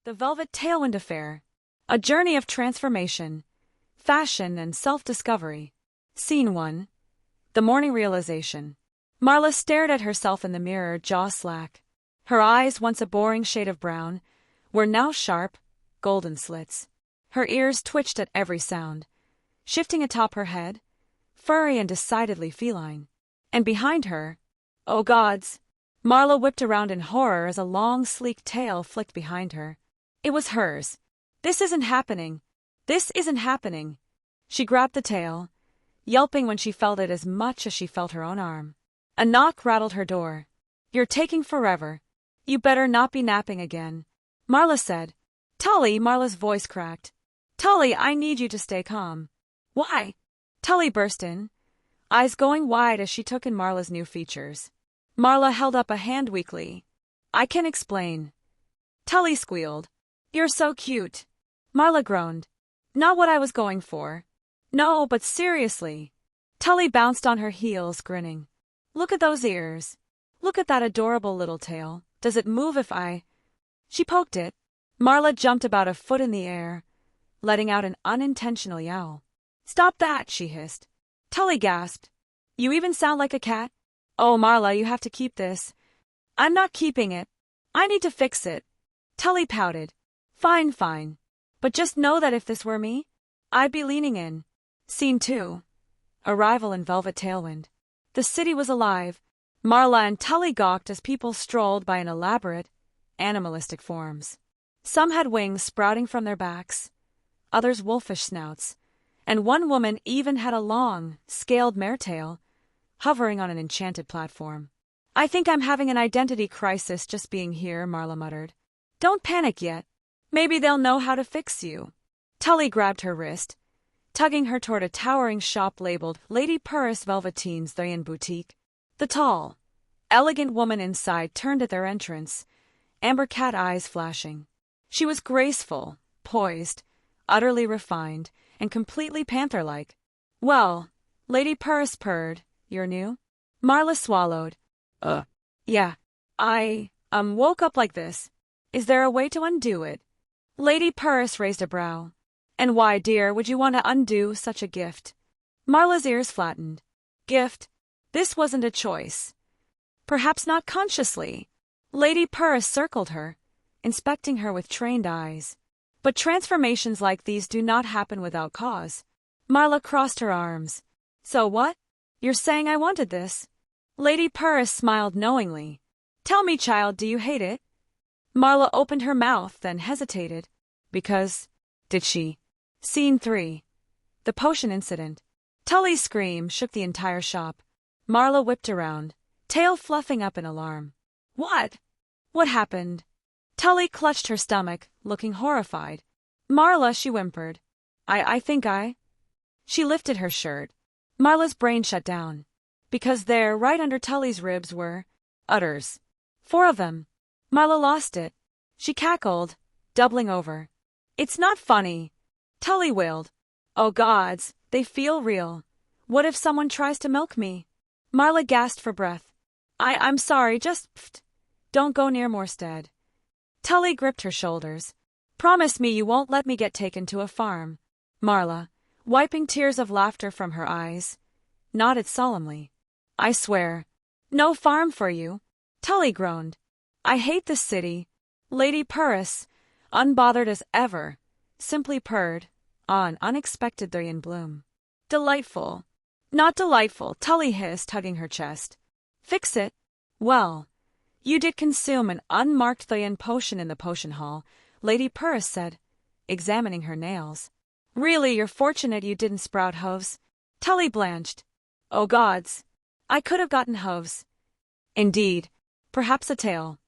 The Velvet Tailwind Affair. A journey of transformation, fashion, and self-discovery. Scene 1. The morning realization. Marla stared at herself in the mirror, jaw slack. Her eyes, once a boring shade of brown, were now sharp, golden slits. Her ears twitched at every sound. Shifting atop her head, furry and decidedly feline. And behind her, oh gods! Marla whipped around in horror as a long, sleek tail flicked behind her. It was hers. This isn't happening. This isn't happening. She grabbed the tail, yelping when she felt it as much as she felt her own arm. A knock rattled her door. "You're taking forever. You better not be napping again," Marla said. "Tully," Marla's voice cracked. "Tully, I need you to stay calm." "Why?" Tully burst in, eyes going wide as she took in Marla's new features. Marla held up a hand weakly. "I can explain." Tully squealed. "You're so cute." Marla groaned. "Not what I was going for." "No, but seriously." Tully bounced on her heels, grinning. "Look at those ears. Look at that adorable little tail. Does it move if I—" She poked it. Marla jumped about a foot in the air, letting out an unintentional yowl. "Stop that," she hissed. Tully gasped. "You even sound like a cat." "Oh, Marla, you have to keep this." "I'm not keeping it. I need to fix it." Tully pouted. "Fine, fine. But just know that if this were me, I'd be leaning in." Scene 2. Arrival in Velvet Tailwind. The city was alive. Marla and Tully gawked as people strolled by in elaborate, animalistic forms. Some had wings sprouting from their backs, others wolfish snouts, and one woman even had a long, scaled mare tail, hovering on an enchanted platform. "I think I'm having an identity crisis just being here," Marla muttered. "Don't panic yet. Maybe they'll know how to fix you." Tully grabbed her wrist, tugging her toward a towering shop labeled Lady Purris Velveteen's Therian Boutique. The tall, elegant woman inside turned at their entrance, amber cat eyes flashing. She was graceful, poised, utterly refined, and completely panther-like. "Well," Lady Purris purred, "you're new?" Marla swallowed. Yeah. I woke up like this. Is there a way to undo it?" Lady Purris raised a brow. "And why, dear, would you want to undo such a gift?" Marla's ears flattened. Gift? This wasn't a choice. Perhaps not consciously. Lady Purris circled her, inspecting her with trained eyes. But transformations like these do not happen without cause. Marla crossed her arms. "So what? You're saying I wanted this?" Lady Purris smiled knowingly. "Tell me, child, do you hate it?" Marla opened her mouth, then hesitated. Because, did she? Scene 3. The potion incident. Tully's scream shook the entire shop. Marla whipped around, tail fluffing up in alarm. "What? What happened?" Tully clutched her stomach, looking horrified. "Marla," she whimpered. I think I—" She lifted her shirt. Marla's brain shut down. Because there, right under Tully's ribs, were udders. 4 of them. Marla lost it. She cackled, doubling over. "It's not funny," Tully wailed. "Oh gods, they feel real. What if someone tries to milk me?" Marla gasped for breath. I'm sorry, just don't go near Moorstead." Tully gripped her shoulders. "Promise me you won't let me get taken to a farm." Marla, wiping tears of laughter from her eyes, nodded solemnly. "I swear. No farm for you." Tully groaned. "I hate this city." Lady Purris, unbothered as ever, simply purred, on unexpected Therian bloom. "Delightful." "Not delightful," Tully hissed, hugging her chest. "Fix it." "Well, you did consume an unmarked Therian potion in the potion hall," Lady Purris said, examining her nails. "Really, you're fortunate you didn't sprout hooves." Tully blanched. "Oh gods. I could have gotten hooves." "Indeed. Perhaps a tail.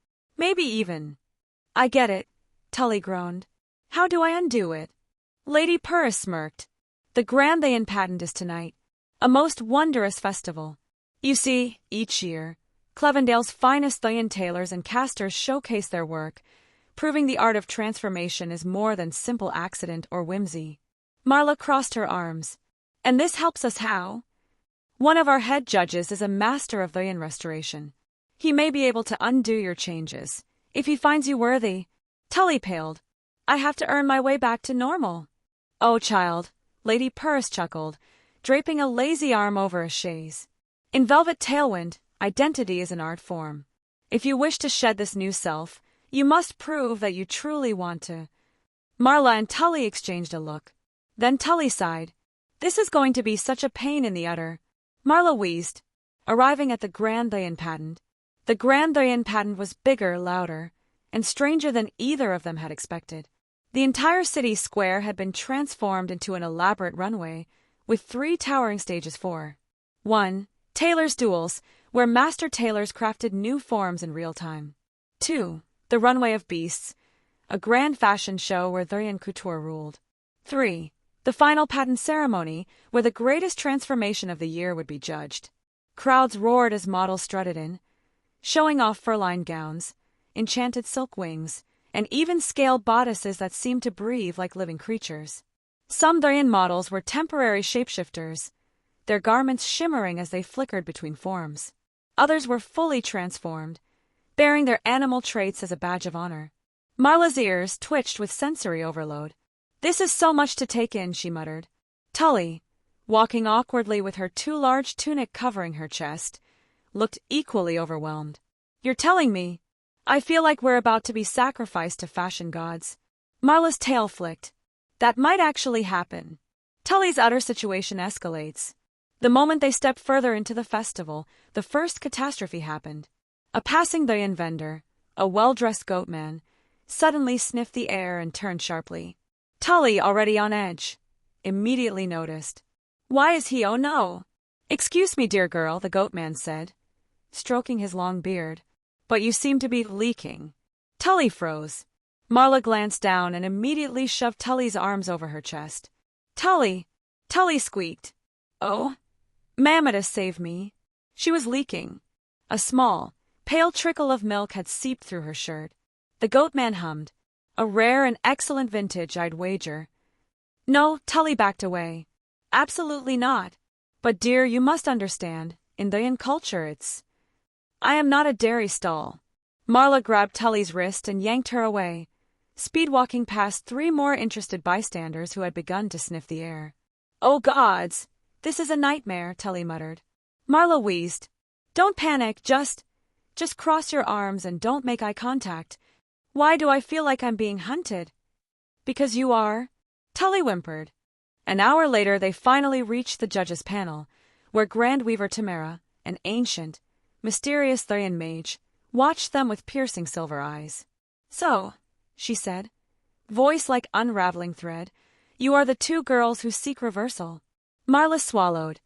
Maybe even—" "I get it," Tully groaned. "How do I undo it?" Lady Purris smirked. "The Grand Therian Patent is tonight. A most wondrous festival. You see, each year, Clevendale's finest Therian tailors and casters showcase their work, proving the art of transformation is more than simple accident or whimsy." Marla crossed her arms. "And this helps us how?" "One of our head judges is a master of Therian restoration. He may be able to undo your changes, if he finds you worthy." Tully paled. I have to earn my way back to normal. Oh, child, Lady Purse chuckled, draping a lazy arm over a chaise. In Velvet Tailwind, identity is an art form. If you wish to shed this new self, you must prove that you truly want to. Marla and Tully exchanged a look. Then Tully sighed. This is going to be such a pain in the udder. Marla wheezed, arriving at the Grand Therian Patent. The Grand Therian Patent was bigger, louder, and stranger than either of them had expected. The entire city square had been transformed into an elaborate runway, with 3 towering stages for 1. Tailors' duels, where master tailors crafted new forms in real time. 2. The Runway of Beasts, a grand fashion show where Therian couture ruled. 3. The final patent ceremony, where the greatest transformation of the year would be judged. Crowds roared as models strutted in, showing off fur-lined gowns, enchanted silk wings, and even scale bodices that seemed to breathe like living creatures. Some Therian models were temporary shapeshifters, their garments shimmering as they flickered between forms. Others were fully transformed, bearing their animal traits as a badge of honor. Marla's ears twitched with sensory overload. This is so much to take in, she muttered. Tully, walking awkwardly with her too large tunic covering her chest, looked equally overwhelmed. You're telling me? I feel like we're about to be sacrificed to fashion gods. Marla's tail flicked. That might actually happen. Tully's utter situation escalates. The moment they stepped further into the festival, the first catastrophe happened. A passing Therian vendor, a well-dressed goatman, suddenly sniffed the air and turned sharply. Tully, already on edge, immediately noticed. Why is he? Oh no! Excuse me, dear girl, the goatman said, stroking his long beard, but you seem to be leaking. Tully froze. Marla glanced down and immediately shoved Tully's arms over her chest. Tully! Tully squeaked. Oh? Mammoth, save me. She was leaking. A small, pale trickle of milk had seeped through her shirt. The goatman hummed. A rare and excellent vintage, I'd wager. No, Tully backed away. Absolutely not. But dear, you must understand, in Therian culture it's... I am not a dairy stall. Marla grabbed Tully's wrist and yanked her away, speed-walking past 3 more interested bystanders who had begun to sniff the air. Oh gods! This is a nightmare, Tully muttered. Marla wheezed. Don't panic, just cross your arms and don't make eye contact. Why do I feel like I'm being hunted? Because you are, Tully whimpered. An hour later they finally reached the judges' panel, where Grand Weaver Tamara, an ancient, mysterious Therian mage, watched them with piercing silver eyes. So, she said, voice like unraveling thread, you are the 2 girls who seek reversal. Marla swallowed.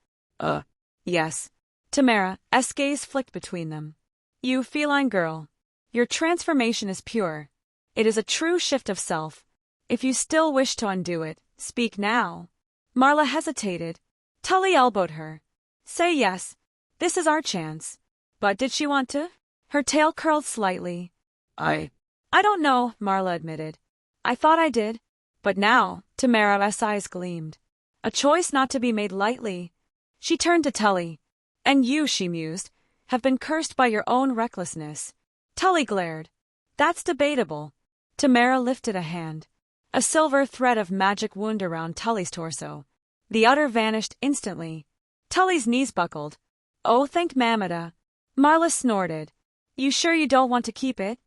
Yes. Tamara, a gaze flicked between them. You feline girl. Your transformation is pure. It is a true shift of self. If you still wish to undo it, speak now. Marla hesitated. Tully elbowed her. Say yes. This is our chance. But did she want to? Her tail curled slightly. I don't know, Marla admitted. I thought I did. But now, Tamara's eyes gleamed. A choice not to be made lightly. She turned to Tully. And you, she mused, have been cursed by your own recklessness. Tully glared. That's debatable. Tamara lifted a hand. A silver thread of magic wound around Tully's torso. The udder vanished instantly. Tully's knees buckled. Oh, thank Mamada. Marla snorted. You sure you don't want to keep it?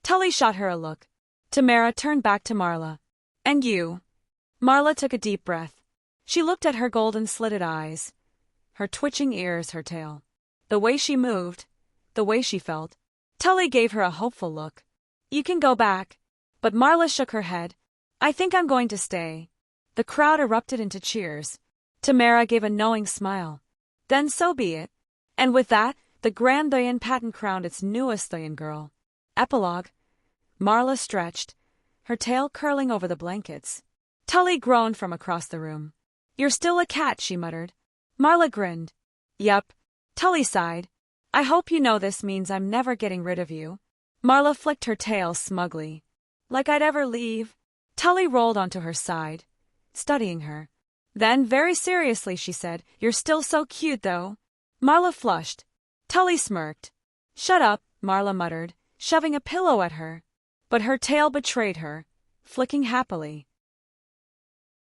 Tully shot her a look. Tamara turned back to Marla. And you? Marla took a deep breath. She looked at her golden-slitted eyes, her twitching ears, her tail. The way she moved, the way she felt. Tully gave her a hopeful look. You can go back. But Marla shook her head. I think I'm going to stay. The crowd erupted into cheers. Tamara gave a knowing smile. Then so be it. And with that, the Grand Therian Patent crowned its newest Therian girl. Epilogue. Marla stretched, her tail curling over the blankets. Tully groaned from across the room. You're still a cat, she muttered. Marla grinned. Yup. Tully sighed. I hope you know this means I'm never getting rid of you. Marla flicked her tail smugly. Like I'd ever leave. Tully rolled onto her side, studying her. Then, very seriously, she said, You're still so cute, though. Marla flushed. Tully smirked. Shut up, Marla muttered, shoving a pillow at her. But her tail betrayed her. flicking happily.